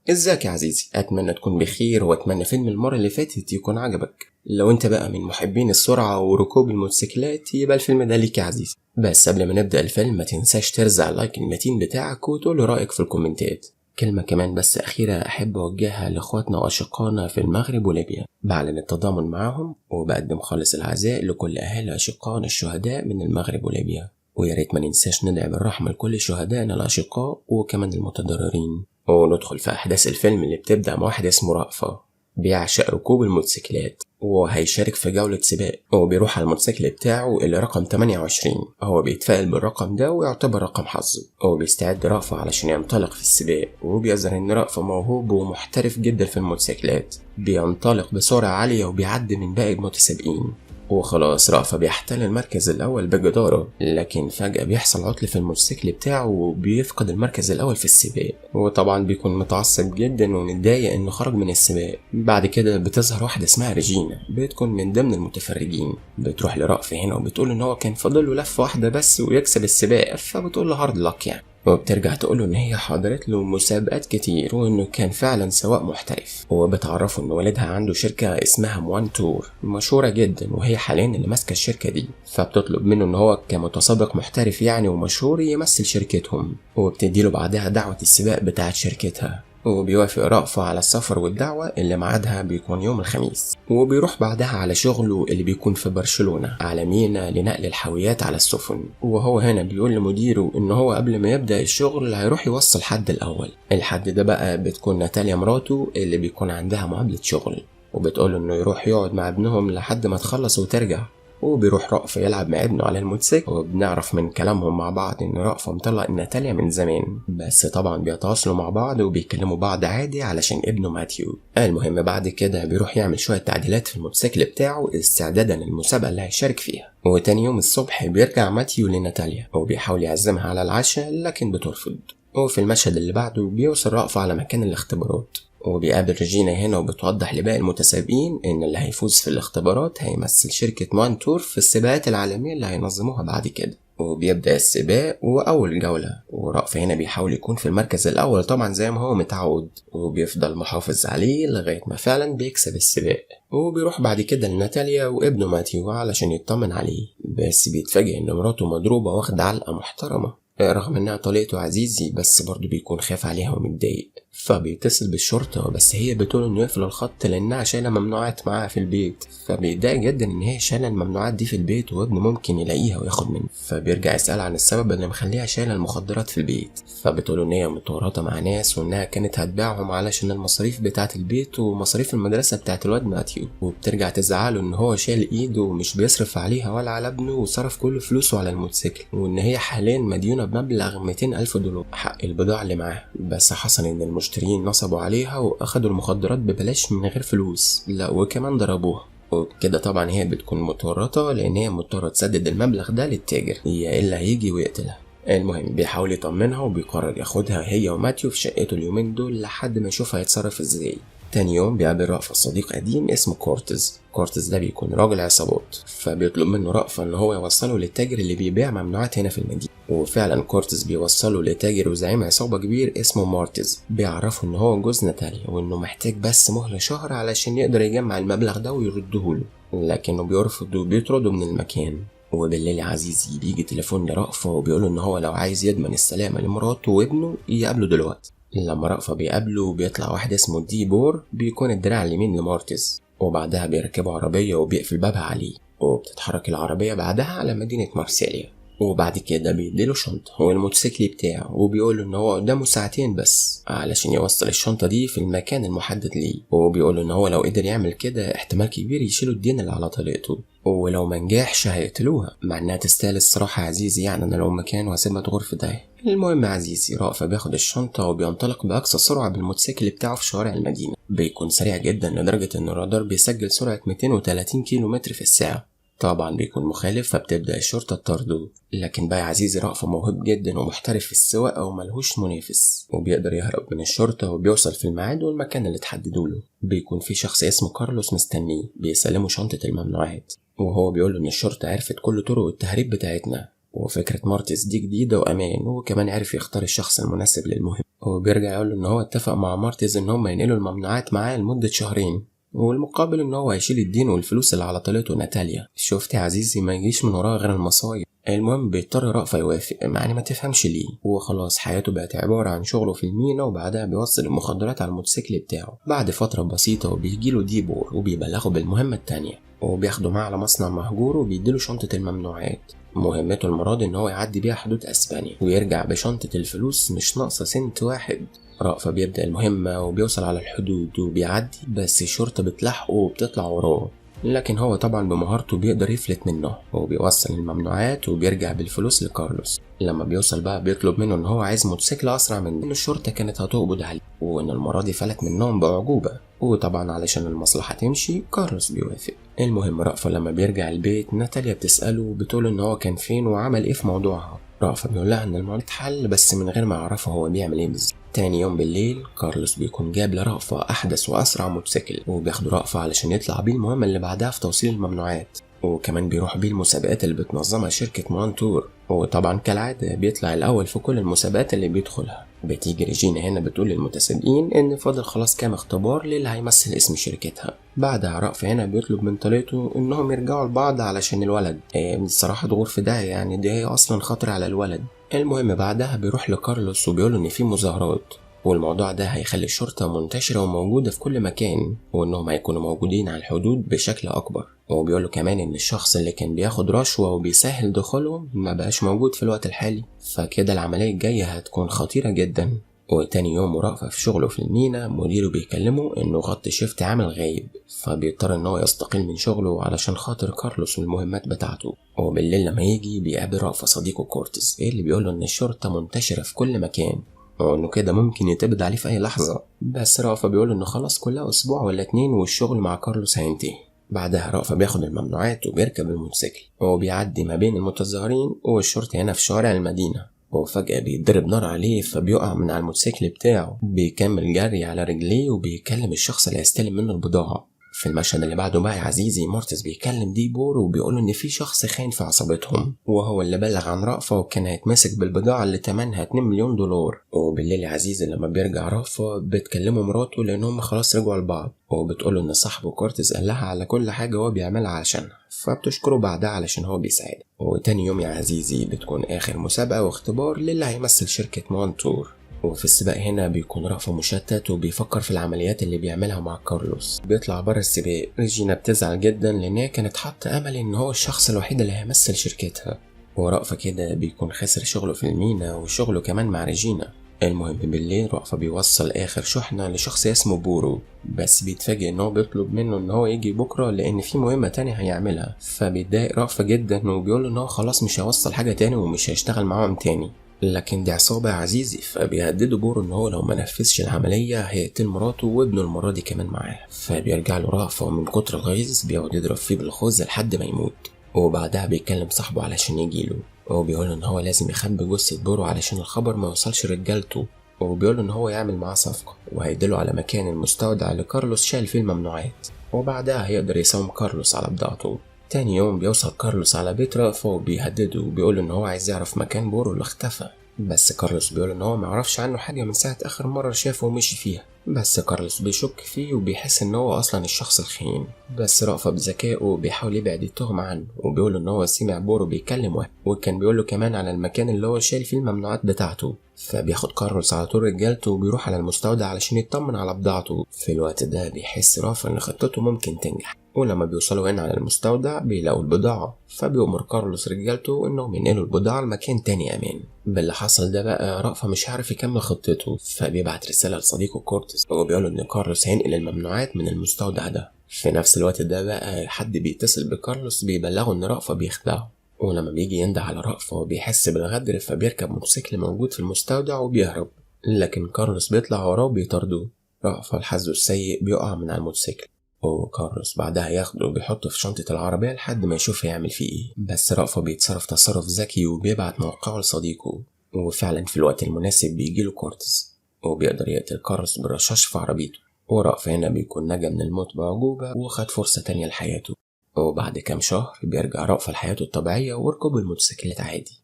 ازيك يا عزيزي، اتمنى تكون بخير واتمنى فيلم المرة اللي فاتت يكون عجبك. لو انت بقى من محبين السرعة وركوب الموتوسيكلات يبقى الفيلم ده ليك يا عزيزي. بس قبل ما نبدأ الفيلم ما تنساش ترزع اللايك المتين بتاعك وتقول رأيك في الكومنتات. كلمة كمان بس أخيرة أحب أوجهها لإخواتنا وأشقائنا في المغرب وليبيا، بعلن التضامن معاهم وبقدم خالص العزاء لكل أهالي أشقائنا الشهداء من المغرب وليبيا. ويا ريت ما ننساش ندعي بالرحمة لكل شهدائنا الأشقاء وكمان المتضررين. وندخل في أحداث الفيلم اللي بتبدأ مع واحد اسمه رأفة بيعشق ركوب الموتوسيكلات وهيشارك في جولة سباق، وبيروح على الموتوسيكل بتاعه اللي رقم 28. هو بيتفائل بالرقم ده ويعتبر رقم حظه، وبيستعد رأفة علشان ينطلق في السباق، وبيظهر ان رأفة موهوب ومحترف جدا في الموتوسيكلات، بينطلق بسرعة عالية وبيعدي من باقي المتسابقين. وخلاص رأفة بيحتل المركز الأول بجدارة، لكن فجأة بيحصل عطل في الموتوسيكل بتاعه وبيفقد المركز الأول في السباق، وطبعا بيكون متعصب جدا ومتضايق إنه خرج من السباق. بعد كده بتظهر واحدة اسمها ريجينا، بتكون من ضمن المتفرجين، بتروح لرأفة هنا وبتقول إن هو كان فاضل له لفة واحدة بس ويكسب السباق، فبتقول له هارد لك يعني، وبترجع تقوله ان هي حضرت له مسابقات كتير وانه كان فعلا سواق محترف، وبتعرفه ان والدها عنده شركة اسمها موان تور مشهورة جدا وهي حاليا اللي ماسكة الشركة دي، فبتطلب منه ان هو كمتسابق محترف يعني ومشهور يمثل شركتهم، وبتديله بعدها دعوة السباق بتاعت شركتها، وبيوافق رأفة على السفر والدعوة اللي ميعادها بيكون يوم الخميس، وبيروح بعدها على شغله اللي بيكون في برشلونة على مينا لنقل الحاويات على السفن. وهو هنا بيقول لمديره ان هو قبل ما يبدأ الشغل هيروح يوصل حد الأول. الحد ده بقى بتكون ناتاليا مراته اللي بيكون عندها مقابلة شغل، وبتقول انه يروح يقعد مع ابنهم لحد ما تخلص وترجع. وبيروح رأفة يلعب مع ابنه على الموتوسيكل، وبنعرف من كلامهم مع بعض ان رأفة مطلق ناتاليا من زمان، بس طبعا بيتواصلوا مع بعض وبيكلموا بعض عادي علشان ابنه ماتيو. المهم بعد كده بيروح يعمل شوية تعديلات في الموتوسيكل بتاعه استعدادا للمسابقة اللي هيشارك فيها. وتاني يوم الصبح بيرجع ماتيو لناتاليا وبيحاول يعزمها على العشاء لكن بترفض. وفي المشهد اللي بعده بيوصل رأفة على مكان الاختبارات، وبيقابل ريجينا هنا وبتوضح لباقي المتسابقين ان اللي هيفوز في الاختبارات هيمثل شركة موان تور في السباقات العالمية اللي هينظموها بعد كده. وبيبدأ السباق وأول جولة، ورأفة هنا بيحاول يكون في المركز الأول طبعا زي ما هو متعود، وبيفضل محافظ عليه لغاية ما فعلا بيكسب السباق. وبيروح بعد كده لناتاليا وابنه ماتيو علشان يطمن عليه، بس بيتفاجئ ان مراته مضروبة واخدة علقة محترمة رغم انها طليقته عزيزي، بس برضه بيكون خايف عليها ومتضايق، فبيتصل بالشرطة بس هي بتقول انه يقفل الخط لانها شايلة ممنوعات معاها في البيت، فبيتضايق جدا ان هي شايلة الممنوعات دي في البيت وابنه ممكن يلاقيها وياخد منه، فبيرجع يسأل عن السبب اللي مخليها شايلة المخدرات في البيت، فبتقول ان هي متورطة مع ناس وانها كانت هتبيعهم علشان المصاريف بتاعة البيت ومصاريف المدرسة بتاعة الواد ماتيو، وبترجع تزعله ان هو شايل ايده ومش بيصرف عليها ولا على ابنه وصرف كل فلوسه على الموتوسيكل، وان هي حاليا مديونة بمبلغ 200,000 دولار حق البضاعة اللي معاها، بس حصل ان المشترين نصبوا عليها واخدوا المخدرات ببلاش من غير فلوس، لا وكمان ضربوها، وبكده طبعا هي بتكون متورطة لان هي مضطرة تسدد المبلغ ده للتاجر هي الا هيجي ويقتلها. المهم بيحاول يطمنها وبيقرر ياخدها هي وماتيو في شقته اليومين دول لحد ما يشوف هيتصرف ازاي. تاني يوم بيقابل رأفة صديق قديم اسمه كورتز ده بيكون راجل عصابات، فبيطلب منه رأفة ان هو يوصله للتاجر اللي بيبيع ممنوعات هنا في المدينة، وفعلا كورتز بيوصله لتاجر وزعيم عصابة كبير اسمه مارتز، بيعرفه ان هو جوز ناتاليا وانه محتاج بس مهلة شهر علشان يقدر يجمع المبلغ ده ويردهوله، لكنه بيرفض وبيطرده من المكان. وبالليل يا عزيزي بيجي تليفون لرأفة وبيقوله ان هو لو عايز يضمن السلامة لمراته وابنه يقابله دلوقتي. لما رأفة بيقابله بيطلع واحد اسمه ديبور بيكون الدراع اليمين لمارتز، وبعدها بيركبوا عربية وبيقفل بابها عليه، وبتتحرك العربية بعدها على مدينة مارسيليا. وبعد كده بيديله شنطة والموتوسيكل بتاعه وبيقوله ان هو قدامه ساعتين بس علشان يوصل الشنطة دي في المكان المحدد ليه، وبيقوله ان هو لو قدر يعمل كده احتمال كبير يشيلوا الدين اللي على طريقته، ولو منجحش هيقتلوها، مع انها تستاهل الصراحة يا عزيزي، يعني انا لو مكانه هسيبها تغور في داهية. المهم يا عزيزي رأفة بياخد الشنطة وبينطلق بأقصى سرعة بالموتوسيكل بتاعه في شوارع المدينة، بيكون سريع جدا لدرجة ان الرادار بيسجل سرعة 230 كيلو متر في الساعة، طبعا بيكون مخالف فبتبدأ الشرطة تطارده، لكن بقى يا عزيزي رأفة موهوب جدا ومحترف في السواقة وملهوش منافس، وبيقدر يهرب من الشرطة وبيوصل في الميعاد والمكان اللي تحددوله. بيكون في شخص اسمه كارلوس مستنيه بيسلمه شنطة الممنوعات، وهو بيقوله ان الشرطة عرفت كل طرق التهريب بتاعتنا وفكرة مارتس دي جديدة وأمان، وكمان عرف يختار الشخص المناسب للمهمة. وبيرجع يقول إن هو اتفق مع مارتس إن هم ينقلوا الممنوعات معاه لمدة شهرين، والمقابل إن هو هيشيل الدين والفلوس اللي على طليقته ناتاليا. شفت يا عزيزي، ما يجيش من وراه غير المصايب. المهم بيضطر رأفة يوافق، يعني ما تفهمش ليه. هو خلاص حياته بقت عبارة عن شغله في المينا، وبعدها بيوصل المخدرات على الموتوسيكل بتاعه. بعد فترة بسيطة وبيجيله ديبور وبيبلغه بالمهمة التانية، وبياخده معاه على مصنع مهجور وبيديله شنطة الممنوعات. مهمته المرة دي إن هو يعدي بيها حدود أسبانيا ويرجع بشنطة الفلوس مش ناقصة سنت واحد. رأفة بيبدأ المهمة وبيوصل على الحدود وبيعدي، بس الشرطة بتلاحقه وبتطلع وراه، لكن هو طبعا بمهارته بيقدر يفلت منه وبيوصل الممنوعات وبيرجع بالفلوس لكارلوس. لما بيوصل بقى بيطلب منه ان هو عايز موتوسيكل اسرع من ان الشرطة كانت هتقبض عليه، وان المرة دي فلت منهم باعجوبة، وطبعا علشان المصلحة تمشي كارلوس بيوافق. المهم رأفة لما بيرجع البيت ناتاليا بتسأله وبتقول ان هو كان فين وعمل ايه في موضوعها. رأفة بيقول لها ان الموضوع اتحل بس من غير ما يعرفه هو بيعمل ايه بالظبط. تاني يوم بالليل كارلوس بيكون جاب لرأفة أحدث وأسرع موتوسيكل، وبياخدوا رأفة علشان يطلع بيه المهمة اللي بعدها في توصيل الممنوعات، وكمان بيروح بيه المسابقات اللي بتنظمها شركة موران تور، وطبعا كالعادة بيطلع الأول في كل المسابقات اللي بيدخلها. بتيجي ريجينا هنا بتقول للمتسابقين إن فاضل خلاص كام اختبار للي هيمثل اسم شركتها. بعدها رأفة هنا بيطلب من طليقته إنهم يرجعوا لبعض علشان الولد. الصراحة تغور في ده، يعني دي أصلا خطر على الولد. المهم بعدها بيروح لكارلوس وبيقوله إن في مظاهرات، والموضوع ده هيخلي الشرطة منتشرة وموجودة في كل مكان، وإنهم هيكونوا موجودين على الحدود بشكل أكبر. وبيقوله كمان إن الشخص اللي كان بياخد رشوة وبيسهل دخولهم ما بقاش موجود في الوقت الحالي، فكده العملية الجاية هتكون خطيرة جدا. وتاني يوم رأفة في شغله في المينا مديره بيكلمه إنه غطي شيفت عامل غايب، فبيضطر إن هو يستقيل من شغله علشان خاطر كارلوس والمهمات بتاعته. وبالليل لما يجي بيقابل رأفة صديقه كورتز اللي بيقوله إن الشرطة منتشرة في كل مكان، وإنه كده ممكن يتقبض عليه في أي لحظة. بس رأفة بيقول إنه خلاص كلها أسبوع ولا 2 والشغل مع كارلوس هينتهي. بعدها رأفة بياخد الممنوعات وبيركب الموتوسيكل وبيعدي ما بين المتظاهرين والشرطة هنا في شوارع المدينة، وفجأة بيتضرب نار عليه فبيقع من على الموتوسيكل بتاعه. بيكمل جري على رجليه وبيكلم الشخص اللي هيستلم منه البضاعة. في المشهد اللي بعده بقى يا عزيزي مارتس بيكلم ديبور وبيقوله ان في شخص خاين في عصابتهم، وهو اللي بلغ عن رأفة وكان هيتمسك بالبضاعة اللي تمنها 2 مليون دولار. وبالليل يا عزيزي لما بيرجع رأفة بتكلمه مراته لانهم خلاص رجعوا لبعض، وبتقوله ان صاحبه كورتز قال لها على كل حاجة هو بيعملها عشانها، فبتشكره بعدها علشان هو بيساعدها. وتاني يوم يا عزيزي بتكون اخر مسابقة واختبار للي هيمثل شركة موران تور. وفي السباق هنا بيكون رأفة مشتت وبيفكر في العمليات اللي بيعملها مع كارلوس. بيطلع بره السباق، ريجينا بتزعل جدا لان هي كانت حاطة امل ان هو الشخص الوحيد اللي هيمثل شركتها، ورأفة كده بيكون خسر شغله في المينا وشغله كمان مع ريجينا. المهم بالليل رأفة بيوصل اخر شحنة لشخص اسمه بورو، بس بيتفاجئ ان هو بيطلب منه ان هو يجي بكرة لان في مهمة تانية هيعملها، فبيتضايق رأفة جدا وبيقول ان هو خلاص مش هيوصل حاجة تاني ومش هيشتغل معاهم تاني. لكن دي عصابة يا عزيزي، فبيهددوا بورو ان هو لو ما نفذش العملية هيقتل مراته وابنه المرة دي كمان معاه. فبيرجع له رأفة ومن كتر الغيظ بيقعد يضرب فيه بالخوذة لحد ما يموت. وبعدها بيكلم صاحبه علشان يجيله، وبيقوله ان هو لازم يخبي جثة بورو علشان الخبر ما يوصلش رجالته، وبيقوله ان هو يعمل معاه صفقة وهيدله على مكان المستودع اللي كارلوس شايل فيه الممنوعات، وبعدها هيقدر يساوم كارلوس على بضاعته. تاني يوم بيوصل كارلوس على بيت رأفة وبيهدده وبيقول ان هو عايز يعرف مكان بورو اللي اختفى، بس كارلوس بيقول ان هو معرفش عنه حاجة من ساعة اخر مرة شافه ومشي فيها. بس كارلوس بيشك فيه وبيحس ان هو اصلا الشخص الخاين، بس رأفة بذكائه بيحاول يبعد التهمة عنه وبيقول ان هو سمع بورو بيكلم واحد، وكان بيقول له كمان على المكان اللي هو شايل فيه الممنوعات بتاعته. فبياخد كارلوس على طول رجالته وبيروح على المستودع علشان يطمن على بضاعته. في الوقت ده بيحس رأفة ان خطته ممكن تنجح، ولما بيوصلوا هنا على المستودع بيلاقوا البضاعة، فبيأمر كارلوس رجالته انهم ينقلوا البضاعة لمكان تاني امان. باللي حصل ده بقى رأفة مش عارف يكمل خطته، فبيبعت رسالة لصديقه كورتز وبيقوله ان كارلوس هينقل الممنوعات من المستودع ده. في نفس الوقت ده بقى حد بيتصل بكارلوس بيبلغه ان رأفة بيخدعه، ولما بيجي ينده على رأفة بيحس بالغدر فبيركب موتوسيكل موجود في المستودع وبيهرب، لكن كارلوس بيطلع وراه وبيطارده. رأفة لحظه السيء بيقع من على الموتوسيكل، وكارلوس بعدها ياخده وبيحطه في شنطة العربية لحد ما يشوف هيعمل فيه ايه. بس رأفة بيتصرف تصرف ذكي وبيبعت موقعه لصديقه، وفعلا في الوقت المناسب بيجيله كورتز وبيقدر يقتل كارلوس بالرشاش في عربيته. ورأفة هنا بيكون نجا من الموت بعجوبة وخد فرصة تانية لحياته. وبعد كام شهر بيرجع رأفة لحياته الطبيعية وركوب الموتوسيكلات عادي.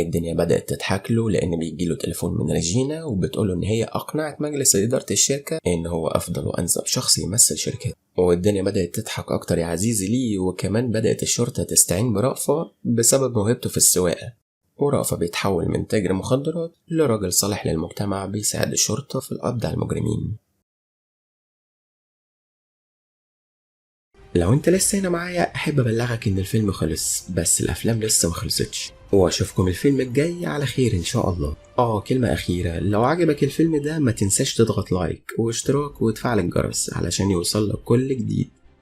الدنيا بدأت تضحك له لأن بيجيله تليفون من ريجينا وبتقوله إن هي أقنعت مجلس إدارة الشركة إن هو أفضل وأنسب شخص يمثل شركتها. والدنيا بدأت تضحك أكتر يا عزيزي ليه، وكمان بدأت الشرطة تستعين برأفة بسبب موهبته في السواقة. ورأفة بيتحول من تاجر مخدرات لراجل صالح للمجتمع بيساعد الشرطة في القبض على المجرمين. لو انت لسه هنا معايا احب ابلغك ان الفيلم خلص، بس الافلام لسه ما خلصتش، واشوفكم الفيلم الجاي على خير ان شاء الله. كلمة اخيرة، لو عجبك الفيلم ده ما تنساش تضغط لايك واشتراك وتفعل الجرس علشان يوصلك كل جديد.